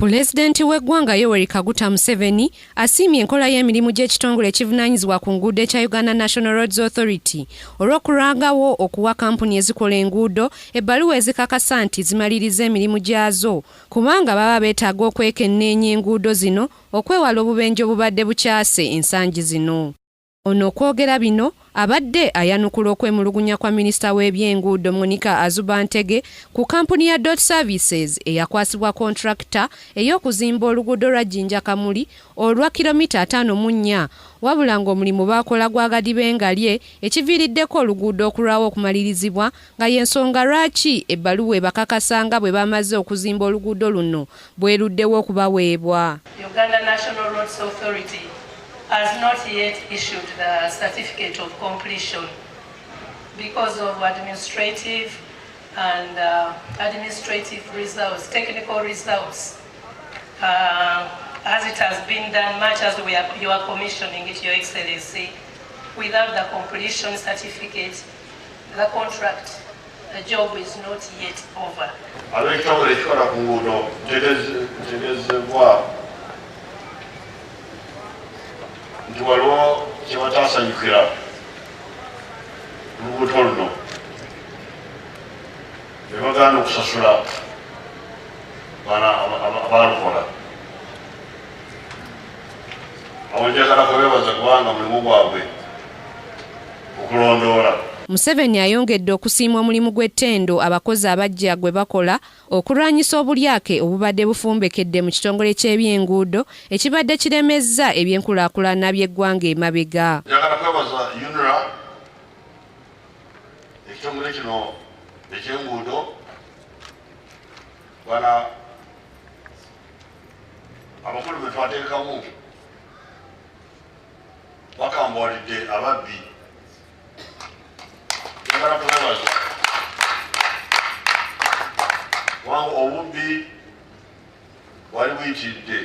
Pulezidenti w'eggwanga Yoweri Kaguta Museveni asiimye enkola y'emirimu gy'ekitongole ekivunaanyizibwa ku nguudo ekya Uganda National Roads Authority olw'okulangawo okuwa kampuni ezikola enguudo ebbaluwa ezikakasa nti zimaliriza emirimu gyazo kubanga baba beetaaga okwekenneenya enguudo zino okwewala obubenje obubadde bukyase ensangi zino. Ono okwogera bino abadde ayanukula okwemulugunya kwa minisita w'ebyenguudo Monica Azuba Ntege ku kampuni ya Dot Services eyakwasibwa kontrakta ey'okuzimba oluguudo lwa Jinja Kamuli olwa kilomita 5.4 wabula ng'omulimu baakola gwagadibe ngalye ekiviiriddeko oluguudo okulwawo okumalirizibwa nga y'ensonga lwaki ebbaluwa ebakakasanga bwe bamaze okuzimba oluguudo luno bweruddewo okubaweebwa. Uganda National Roads Authority has not yet issued the certificate of completion because of administrative results, technical results, as it has been done much as you are commissioning it, Your Excellency. Without the completion certificate, the contract, the job is not yet over. Nti waliwo kyebataasanyukira lubuto luno be bagaana okusasula abaalukola. Awo njagala kubeebaza kubanga mulimu gwabwe okulondoola. Museveni ayongedde okusiima omulimu gw'ettendo abakozi abajja gwe bakola okulwanyisa obulyake obubadde bufumbekedde mu kitongole ky'ebyenguudo ekibadde kiremezza ebyenkulaakulana by'eggwanga emabega. Njagala kwebaza UNRA ekitongole kino eky'enguudo bana abakulu be twateekamu bakambuwalidde ababbi. Njagala kubeebaza kubanga obubbi bwali buyitiridde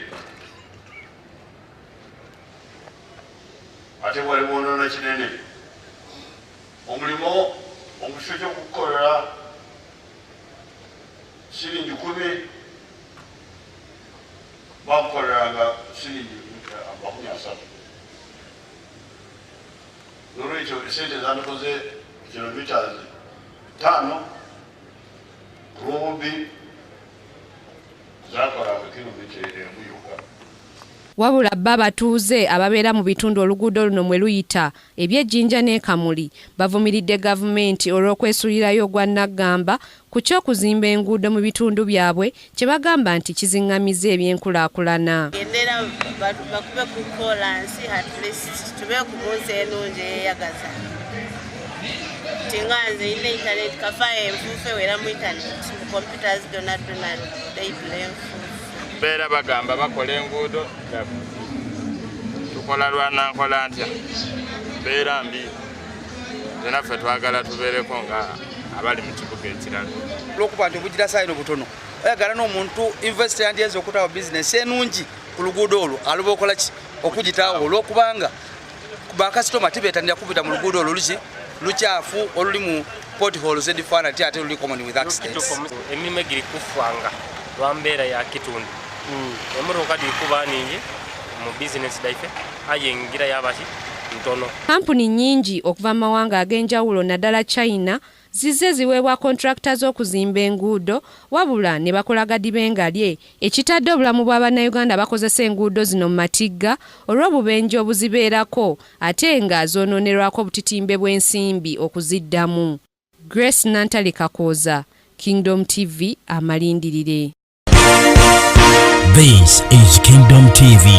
ate bwali bwonoona kinene. Omulimu omukifo ky'okukolera siringi 10 bakukoleranga siringi 30. Nolwekyo esente zandikoze kilometers 5 kulw'obubbi zakola kilomita emuyuka. Wabula bba batuuze ababeera mu bitundu oluguudo luno mwe luyita eby'Ejjinja ne Kamuli bavumiridde gavumenti olw'okwesulirayo gwa Naggamba ku ky'okuzimba enguudo mu bitundu byabwe kye bagamba nti kiziŋŋamiza ebyenkulaakulana. Gendera bakube ku kolansi at least tube ku munsi ennungi eyeyagaza. Tinganze ine internet kafa enfuufe wera mu internet computers dona they blame. Beera bagamba bakola enguudo tukola lwana nkola ntya beera mbi naffe twagala tubeereko nga abali mu kibuga ekirala olwokuba nti obugira sayino butono oyagala n'omuntu investor yandyeza okutawa bizinesi enungi ku luguudo olwo aluba okola ki okugitaawo olwokubanga bakasitoma tibeetandira kubita mu luguudo olwo lukyafu oluli mu potholes edifaana ti ate luli common with accidents. Emirimu egiri kufanga lwa mbeera ya kitundu emmotoka dikuba ningi mu bizinesi daife ayengira yabaki ntono. Kampuni nnyingi okuva mu mawanga ag'enjawulo naddala China zizze ziweebwa kontrakta z'okuzimba enguudo wabula ne bakola gadibe ngalye ekitadde obulamu bw'Abannayuganda bakozesa enguudo zino mu matigga olw'obubenje obuzibeerako ate nga zoonoonerwako obutitimbe bw'ensimbi okuziddamu. Grace Nantali Kakooza, Kingdom TV amalindirire. This is Kingdom TV.